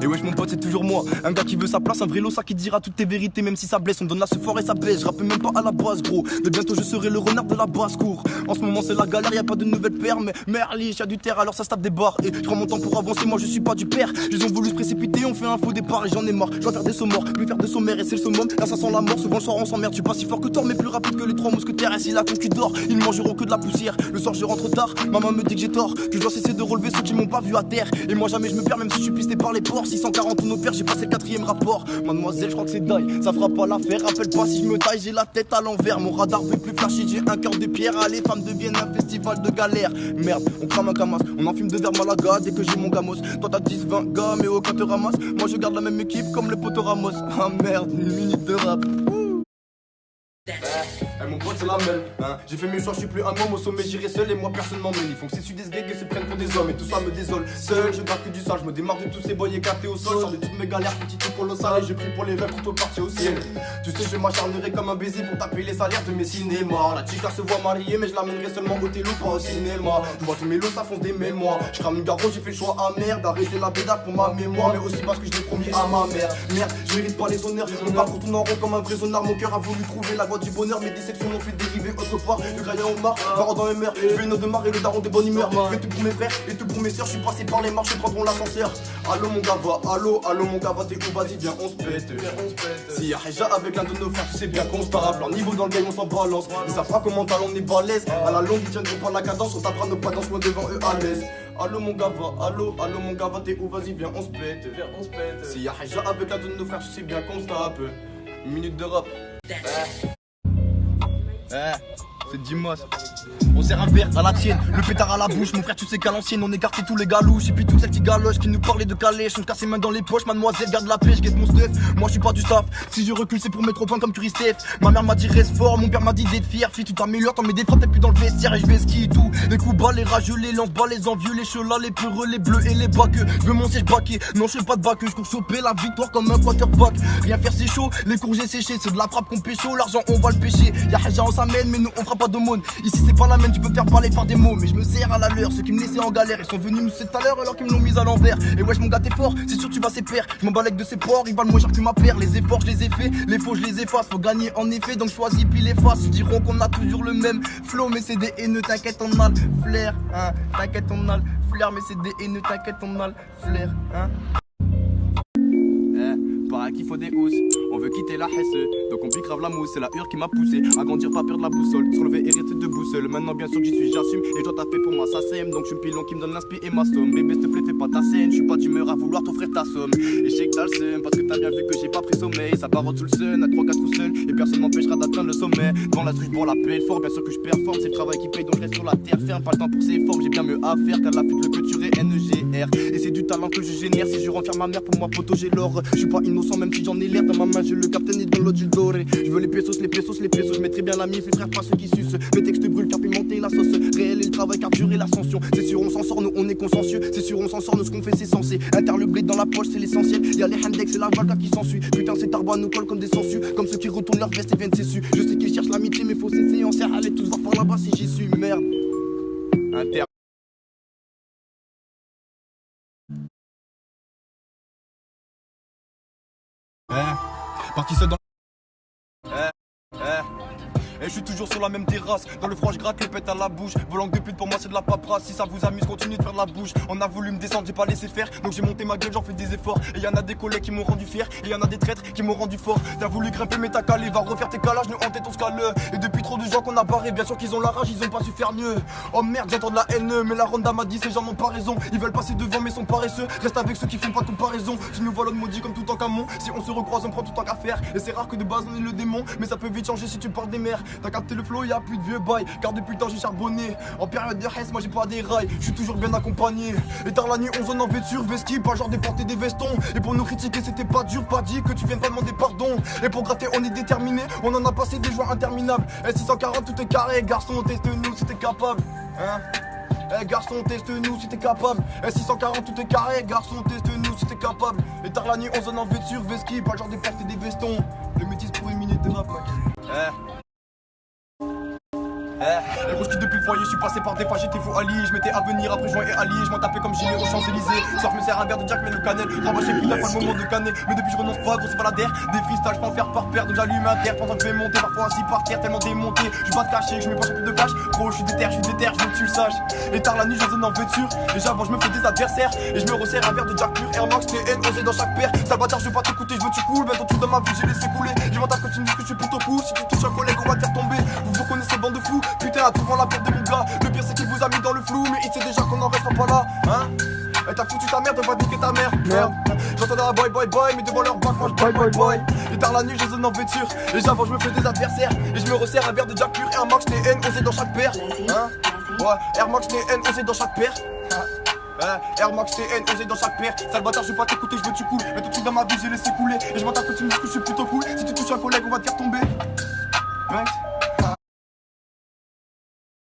Et wesh mon pote c'est toujours moi, un gars qui veut sa place, un vrai ça qui dira toutes tes vérités même si ça blesse. On donne à ce fort et ça baisse, je rappe même pas à la base gros. Mais bientôt je serai le renard de la basse-cour. En ce moment c'est la galère, y'a pas de nouvelles paires. Mais merliche, y'a du terre alors ça se tape des barres. Et je prends mon temps pour avancer, moi je suis pas du père. Ils ont voulu se précipiter, on fait un faux départ et j'en ai marre. Je dois faire des sauts morts, plus faire de sommaires et c'est le summum. Là ça sent la mort, souvent le soir on s'emmerde. Je suis pas si fort que toi mais plus rapide que les trois mousquetaires. Et si la concu dort, ils mangeront que de la poussière. Le soir je rentre tard, maman me dit que j'ai tort, que je dois cesser de relever ceux qui m'ont pas vu à terre. Et moi jamais je me perds même si je suis pisté par les ports. 640 on opère, j'ai passé le 4ème rapport. Mademoiselle je crois que c'est die, ça fera pas l'affaire. Rappelle pas si je me taille, j'ai la tête à l'envers. Mon radar fait plus flashy, j'ai un cœur de pierre. Allez femmes deviennent un festival de galère. Merde, on crame un camas, on en fume 2 verres Malaga dès que j'ai mon gamos. Toi t'as 10, 20 gars mais aucun te ramasse. Moi je garde la même équipe comme le poteau Ramos. Ah merde, une minute de rap. Mon pote c'est la même, hein. J'ai fait mes choix, je suis plus un homme au sommet, j'irai seul et moi personne m'emmène. Ils font que c'est su des sgeeks et se prennent pour des hommes et tout ça me désole. Seul je garde que du sale, je me démarre de tous ces boys écartés au sol. Sors de toutes mes galères, petites et colossales et je prie pour les rêves plutôt partis au ciel. Tu sais je m'acharnerai comme un baiser pour taper les salaires de mes cinémas. La chica se voit mariée mais je l'amènerai seulement au télo pas au cinéma. Je vois tous mes lots, ça fonce des mémoires. Je crame une garrot, j'ai fait le choix amer d'arrêter la bédard pour ma mémoire. Mais aussi parce que je l'ai promis à ma mère. Merde, je mérite pas les honneurs. Mon parcours tourne en rond comme un vrai zonard. Mon cœur a voulu trouver la voie du bonheur. Mes déceptions m'ont fait dériver autre part. Le graillin au mar, varant dans mes mers. Je fais une ode de mar et le daron des bonnes humeurs. Je fais tout pour mes frères et tout pour mes sœurs. Je suis passé par les marches, ils prendront l'ascenseur. Allo mon gars va, allo mon gars va, t'es où, vas-y viens on se pète. Si y'a Heja avec l'un de nos frères, tu sais bien qu'on se tape. Leur niveau dans le game on s'en balance. Ils savent pas comment talent on est balèze. À la longue ils tiendront pas la cadence. On tapera nos pas dans loin devant eux à l'aise. Allo mon gars va, allo mon gars va, t'es où, vas-y viens on se pète. Si y'a Heja avec l'un de nos frères, tu sais bien qu'on se tape. Une minute de rap. C'est Dimas. On sert un verre à la tienne, le pétard à la bouche. Mon frère tu sais qu'à l'ancienne on écartait tous les galouches. Et puis toutes ces petites galoches qui nous parlaient de calèche. On se casse les mains dans les poches, mademoiselle garde la pêche, guette mon stuff. Moi je suis pas du staff, si je recule c'est pour mettre au point comme Turistef. Ma mère m'a dit reste fort, mon père m'a dit d'être fier. Fille tu t'améliores, t'en mets des frappes, t'es plus dans le vestiaire. Et je vais ski tout, les coups bas, les rageux, les lance bas, les envieux, les chelats, les peureux, les bleus et les baqueux. Je veux mon siège braqué, non je fais pas de bac. Je cours choper la victoire comme un quarterback. Rien faire c'est chaud, les cours j'ai séché. C'est de la frappe qu'on pécho, l'argent on va le pêcher. Y'a Heja on s'amène mais nous on fera pas d'aumône. Ici c'est pas la même, tu peux faire parler par des mots. Mais je me sers à la leur, ceux qui me laissaient en galère. Ils sont venus nous tout à l'heure alors qu'ils me l'ont mise à l'envers. Et wesh mon gars t'es fort, c'est sûr tu vas ses pairs. Je m'en balèque de ses porcs, ils valent moins cher que ma paire. Les efforts je les ai faits, les faux je les efface. Faut gagner en effet donc choisis puis les faces. Ils diront qu'on a toujours le même flow. Mais c'est des haineux, t'inquiète on a le flair hein. T'inquiète on a le flair. Mais c'est des haineux, t'inquiète on a le flair hein. Paraît qu'il faut des housses, on veut quitter la Hesse. Donc on pique grave la mousse, c'est la hure qui m'a poussé à grandir, pas perdre la boussole, se relever et rester debout seul. Maintenant bien sûr que j'y suis, j'assume et je dois taper pour moi, ça sème. Donc je suis le pilon qui me donne l'inspi et ma somme. Bébé s'il te plaît fais pas ta scène, je suis pas d'humeur à vouloir t'offrir ta somme. Et je sais que t'as le seum, parce que t'as bien vu que j'ai pas pris sommeil. Ça part sous le sun, à 3-4 tout seul, et personne m'empêchera d'atteindre le sommet. Dans la street pour la paix, fort, bien sûr que je performe, c'est le travail qui paye donc je reste sur la terre ferme. Pas le temps pour ces formes, j'ai bien mieux à faire qu'à la fuite le clôturer NEGR. Et c'est du talent que je génère, si je renferme ma mère pour moi poto j'ai l'or. Je suis pas innocent même si j'en ai l'air. Dans ma main j'ai le capitaine et dans l'autre j'ai le doré. Je veux les pesos, les pesos, les pesos. Je mettrai bien la mif, les frères pas ceux qui sucent. Mes textes brûlent car pimenter la sauce. Réel et le travail car durer l'ascension. C'est sûr on s'en sort, nous on est consciencieux. C'est sûr on s'en sort, nous ce qu'on fait c'est censé. Inter le blé dans la poche c'est l'essentiel. Y'a les handex et la valka qui s'ensuit. Putain ces tarbas nous collent comme des sangsues. Comme ceux qui retournent leur veste et viennent cessus. Je sais qu'ils cherchent l'amitié mais faut cesser en serre. Allez tous voir par là-bas si j'y suis merde. Inter. Parti seul dans et je suis toujours sur la même terrasse. Dans le froid je gratte le pète à la bouche. Vos langues de pute pour moi c'est de la paperasse. Si ça vous amuse continuez de faire de la bouche. On a voulu me descendre j'ai pas laissé faire. Donc j'ai monté ma gueule j'en fais des efforts. Et y'en a des collègues qui m'ont rendu fier. Et y'en a des traîtres qui m'ont rendu fort. T'as voulu grimper mais t'as calé. Va refaire tes calages nous hanter ton scaleux. Et depuis trop de gens qu'on a barré. Bien sûr qu'ils ont la rage ils ont pas su faire mieux. Oh merde j'entends de la haine. Mais la ronda m'a dit ces gens n'ont pas raison. Ils veulent passer devant mais sont paresseux. Reste avec ceux qui font pas de comparaison. Tu nous vois l'autre maudit comme tout en camon. Si on se recroise on prend tout en qu'à faire. Et c'est rare que de base on est le démon. Mais ça peut vite changer si tu parles des mers. T'as capté le flow y'a plus de vieux bail. Car depuis le temps j'ai charbonné. En période de Hesse moi j'ai pas des rails. Je suis toujours bien accompagné. Et tard la nuit on zone en vêture. Veski pas genre déporter des vestons. Et pour nous critiquer c'était pas dur. Pas dit que tu viennes pas demander pardon. Et pour gratter on est déterminé. On en a passé des joints interminables. S640 tout est carré. Garçon teste-nous si t'es capable hein. Eh garçon teste-nous si t'es capable. S640 tout est carré. Garçon teste-nous si t'es capable. Et tard la nuit on zone en vêture. Veski pas genre déporter des vestons. Le métis pour une minute de rap mec. Les gros depuis le foyer, je suis passé par des fois, j'étais fou allié. Je m'étais à venir après joint et allié. Je m'en tapais comme gilet aux Champs-Élysées. Sors me sert un verre de Jack, mais le cannelle. Rabâché putain, pas le moment de canner. Mais depuis, je renonce pas, grosse baladère. Des freestyles, je peux en faire par paire. Donc j'allume un terre pendant que je vais monter. Parfois assis par terre, tellement démonté. Je bats de cacher, je mets pas plus de cash. Gros, je suis déter, je veux que tu le saches. Et tard la nuit, je zone en voiture. Et j'avance, je me fais des adversaires. Et je me resserre un verre de Jack pur. Air Max, TN, osé dans chaque paire. Sale bâtard, je veux pas t'écouter, je veux tu coules. Bientôt tout dans ma vie, j'ai laissé couler. Je m'entends quand tu me dis que je suis plutôt cool. Si tu touches un collègue, on va te faire tomber. Vous connaissez bande de fous. Putain, à tout vent la perte de mon gars. Le pire, c'est qu'il vous a mis dans le flou. Mais il sait déjà qu'on en restera pas là. Hein? Et t'as foutu ta mère, t'as pas niquer ta mère. Merde. J'entendais un boy boy boy, mais devant leur bac, moi je boy boy boy. Et tard la nuit, je zone en voiture. Et j'avance, je me fais des adversaires. Et je me resserre un verre de Jack pur. Air Max TN, osé dans chaque paire. Hein? Ouais, Air Max TN, osé dans chaque paire. Air Max TN, osé dans chaque paire. Sale bâtard, je veux pas t'écouter, je veux tu coules. Mais tout de suite dans ma vie, j'ai laissé couler. Et je m'entends que tu me dis que je suis plutôt cool. Si tu touches un collègue, on va te faire tomber. Thanks.